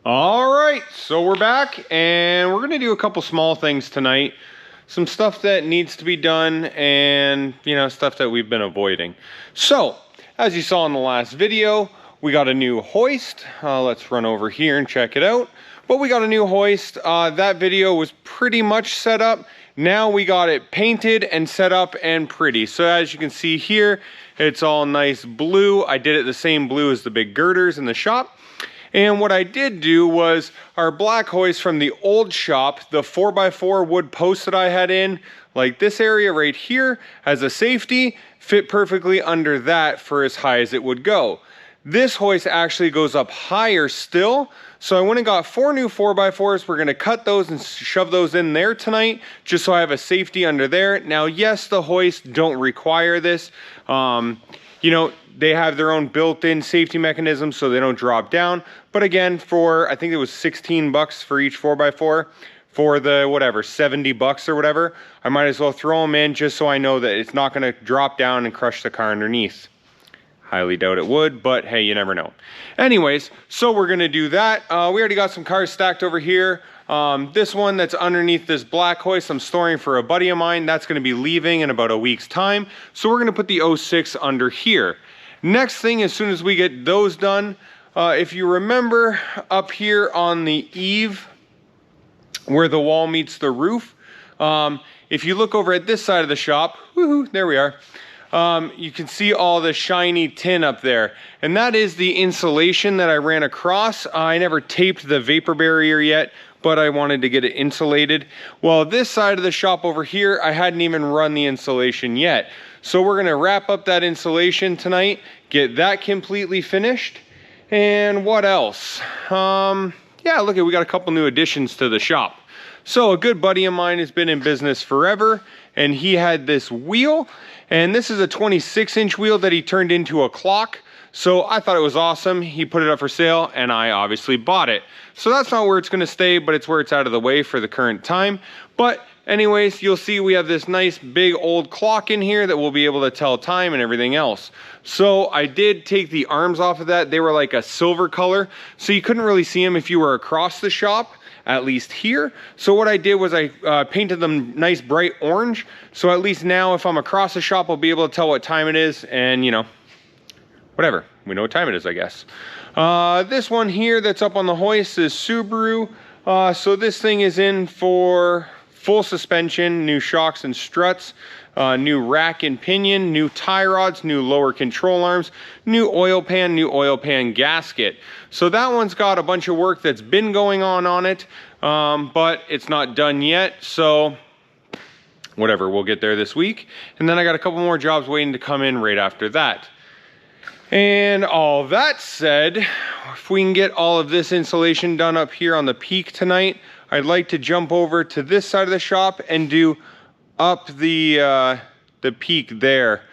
All right, so we're back and we're gonna do a couple small things tonight. Some stuff that needs to be done and, stuff that we've been avoiding. So, as you saw in the last video, we got a new hoist. Let's run over here and check it out. But we got a new hoist. That video was pretty much set up. Now we got it painted and set up and pretty. So as you can see here, it's all nice blue. I did it the same blue as the big girders in the shop. And what I did do was our black hoist from the old shop, the 4x4 wood post that I had in, like this area right here, as a safety, fit perfectly under that for as high as it would go. This hoist actually goes up higher still. So I went and got 4 new 4x4s. We're gonna cut those and shove those in there tonight, just so I have a safety under there. Now, yes, the hoists don't require this. They have their own built-in safety mechanism so they don't drop down. But again, I think it was 16 bucks for each 4x4, for the whatever, 70 bucks or whatever, I might as well throw them in just so I know that it's not gonna drop down and crush the car underneath. Highly doubt it would, but hey, you never know. Anyways, so we're gonna do that. We already got some cars stacked over here. This one that's underneath this black hoist, I'm storing for a buddy of mine. That's gonna be leaving in about a week's time. So we're gonna put the 06 under here. Next thing, as soon as we get those done, if you remember up here on the eave where the wall meets the roof, if you look over at this side of the shop, woohoo, there we are. You can see all the shiny tin up there, and that is the insulation that I ran across. I never taped the vapor barrier yet, but I wanted to get it insulated. Well, this side of the shop over here, I hadn't even run the insulation yet. So we're gonna wrap up that insulation tonight, get that completely finished. And what else? Yeah, look, we got a couple new additions to the shop. So a good buddy of mine has been in business forever, and he had this wheel, and this is a 26-inch wheel that he turned into a clock. So I thought it was awesome. He put it up for sale, and I obviously bought it. So that's not where it's gonna stay, but it's where it's out of the way for the current time. But anyways, you'll see we have this nice big old clock in here that we'll be able to tell time and everything else. So I did take the arms off of that. They were like a silver color, so you couldn't really see them if you were across the shop, at least here. So what I did was I painted them nice bright orange. So at least now if I'm across the shop, I'll be able to tell what time it is, and whatever, we know what time it is, I guess. This one here that's up on the hoist is Subaru. So this thing is in for full suspension, new shocks and struts, new rack and pinion, new tie rods, new lower control arms, new oil pan gasket. So that one's got a bunch of work that's been going on it, but it's not done yet. So whatever, we'll get there this week. And then I got a couple more jobs waiting to come in right after that. And all that said, if we can get all of this insulation done up here on the peak tonight, I'd like to jump over to this side of the shop and do up the peak there.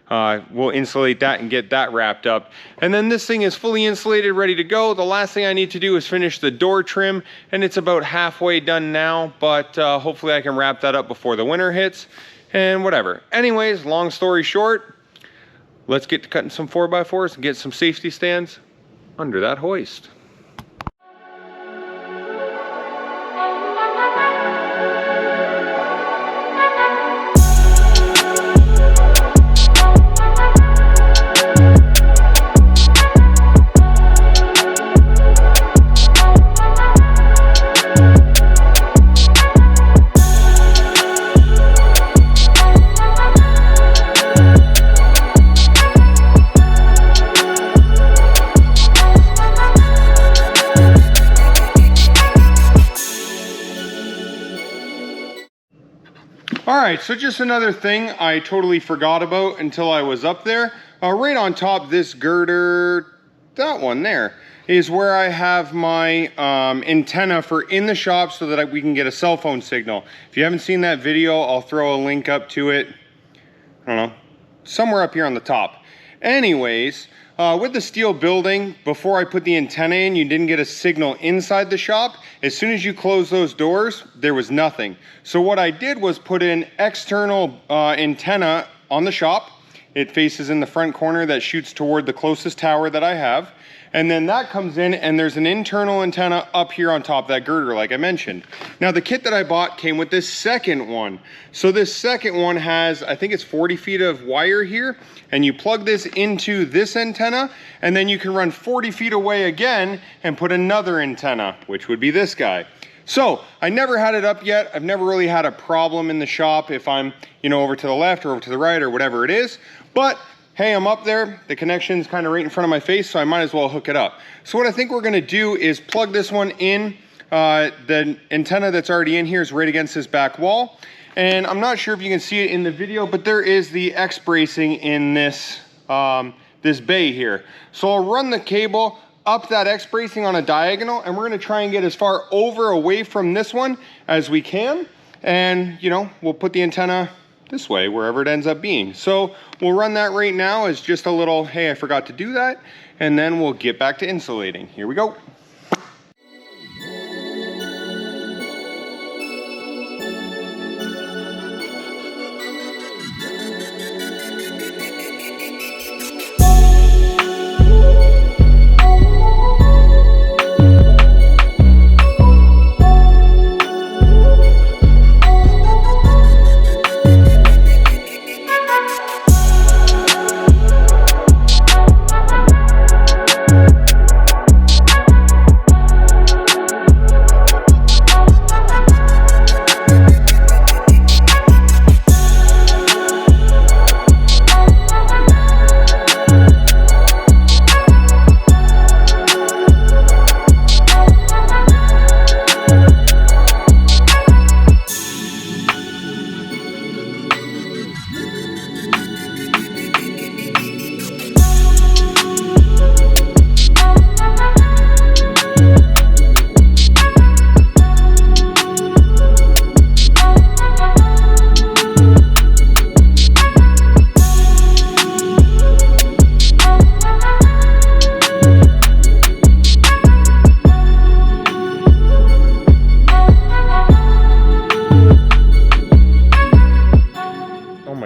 We'll insulate that and get that wrapped up. And then this thing is fully insulated, ready to go. The last thing I need to do is finish the door trim, and it's about halfway done now, but hopefully I can wrap that up before the winter hits and whatever. Anyways, long story short, let's get to cutting some 4x4s and get some safety stands under that hoist. All right, so just another thing I totally forgot about until I was up there. Right on top, this girder, that one there, is where I have my antenna for in the shop so that we can get a cell phone signal. If you haven't seen that video, I'll throw a link up to it, I don't know, somewhere up here on the top. Anyways, with the steel building, before I put the antenna in, you didn't get a signal inside the shop. As soon as you close those doors, there was nothing. So what I did was put an external antenna on the shop. It faces in the front corner that shoots toward the closest tower that I have. And then that comes in and there's an internal antenna up here on top of that girder like I mentioned. Now the kit that I bought came with this second one. So this second one has, I think it's 40 feet of wire here, and you plug this into this antenna and then you can run 40 feet away again and put another antenna, which would be this guy. So I never had it up yet. I've never really had a problem in the shop if I'm, you know, over to the left or over to the right or whatever it is. But hey, I'm up there. The connection's kind of right in front of my face, so I might as well hook it up. So what I think we're gonna do is plug this one in. The antenna that's already in here is right against this back wall. And I'm not sure if you can see it in the video, but there is the X bracing in this, this bay here. So I'll run the cable up that X bracing on a diagonal, and we're gonna try and get as far away from this one as we can. And you know, we'll put the antenna this way, wherever it ends up being. So we'll run that right now as just a little, hey, I forgot to do that. And then we'll get back to insulating. Here we go.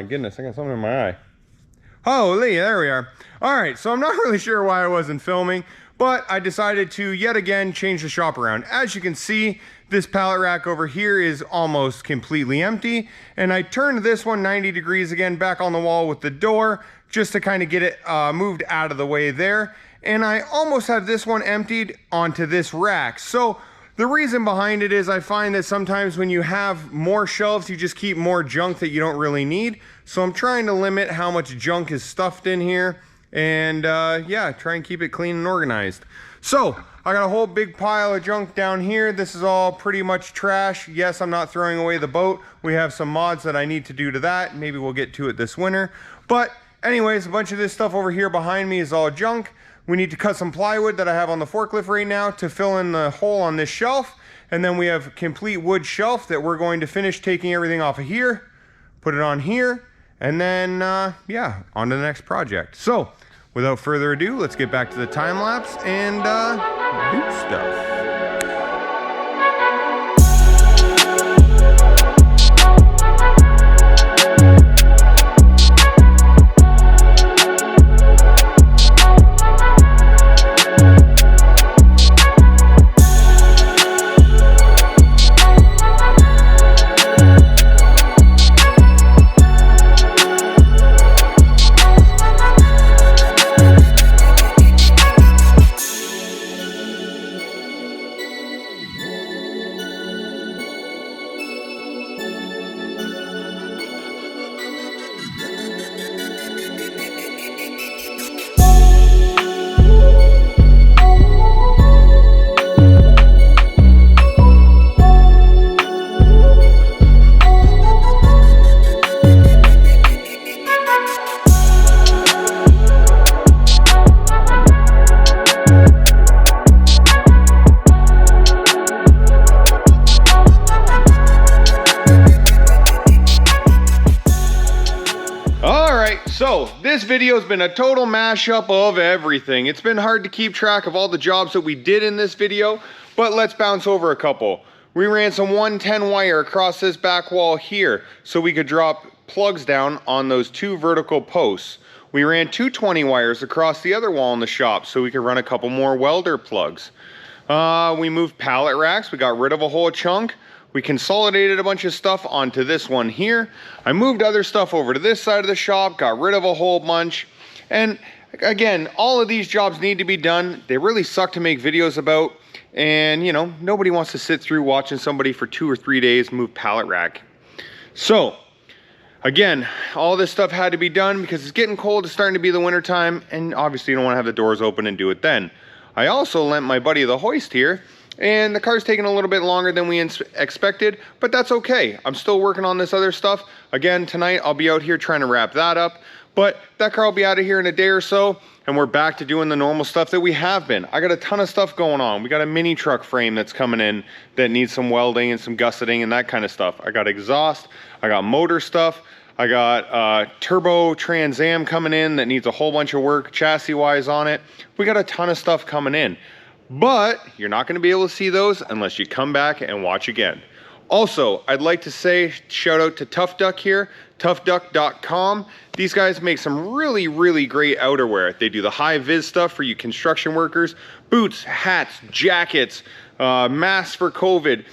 Goodness, I got something in my eye. Holy, there we are. All right, so I'm not really sure why I wasn't filming, but I decided to yet again change the shop around. As you can see, this pallet rack over here is almost completely empty, and I turned this one 90 degrees again back on the wall with the door just to kind of get it moved out of the way there. And I almost have this one emptied onto this rack. So the reason behind it is I find that sometimes when you have more shelves, you just keep more junk that you don't really need. So I'm trying to limit how much junk is stuffed in here and yeah, try and keep it clean and organized. So I got a whole big pile of junk down here. This is all pretty much trash. Yes, I'm not throwing away the boat. We have some mods that I need to do to that. Maybe we'll get to it this winter. But anyways, a bunch of this stuff over here behind me is all junk. We need to cut some plywood that I have on the forklift right now to fill in the hole on this shelf. And then we have a complete wood shelf that we're going to finish taking everything off of here, put it on here, and then, yeah, on to the next project. So, without further ado, let's get back to the time lapse and do stuff. So this video has been a total mashup of everything. It's been hard to keep track of all the jobs that we did in this video, but let's bounce over a couple. We ran some 110 wire across this back wall here so we could drop plugs down on those two vertical posts. We ran 220 wires across the other wall in the shop so we could run a couple more welder plugs. We moved pallet racks. We got rid of a whole chunk. We consolidated a bunch of stuff onto this one here. I moved other stuff over to this side of the shop, got rid of a whole bunch. And again, all of these jobs need to be done. They really suck to make videos about. And you know, nobody wants to sit through watching somebody for 2 or 3 days move pallet rack. So again, all this stuff had to be done because it's getting cold. It's starting to be the winter time, and obviously you don't want to have the doors open and do it then. I also lent my buddy the hoist here, and the car's taking a little bit longer than we expected, but that's okay. I'm still working on this other stuff. Again, tonight I'll be out here trying to wrap that up, but that car will be out of here in a day or so, and we're back to doing the normal stuff that we have been. I got a ton of stuff going on. We got a mini truck frame that's coming in that needs some welding and some gusseting and that kind of stuff. I got exhaust, I got motor stuff, I got turbo Trans Am coming in that needs a whole bunch of work chassis wise on it. We got a ton of stuff coming in, but you're not going to be able to see those unless you come back and watch again. Also, I'd like to say shout out to Tough Duck here, toughduck.com. These guys make some really, really great outerwear. They do the high vis stuff for you construction workers, boots, hats, jackets, masks for COVID,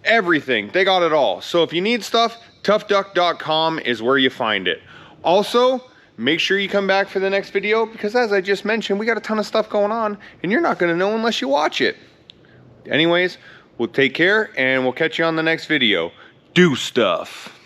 everything. They got it all. So if you need stuff, toughduck.com is where you find it. Also, make sure you come back for the next video because as I just mentioned, we got a ton of stuff going on and you're not going to know unless you watch it. Anyways, we'll take care and we'll catch you on the next video. Do stuff.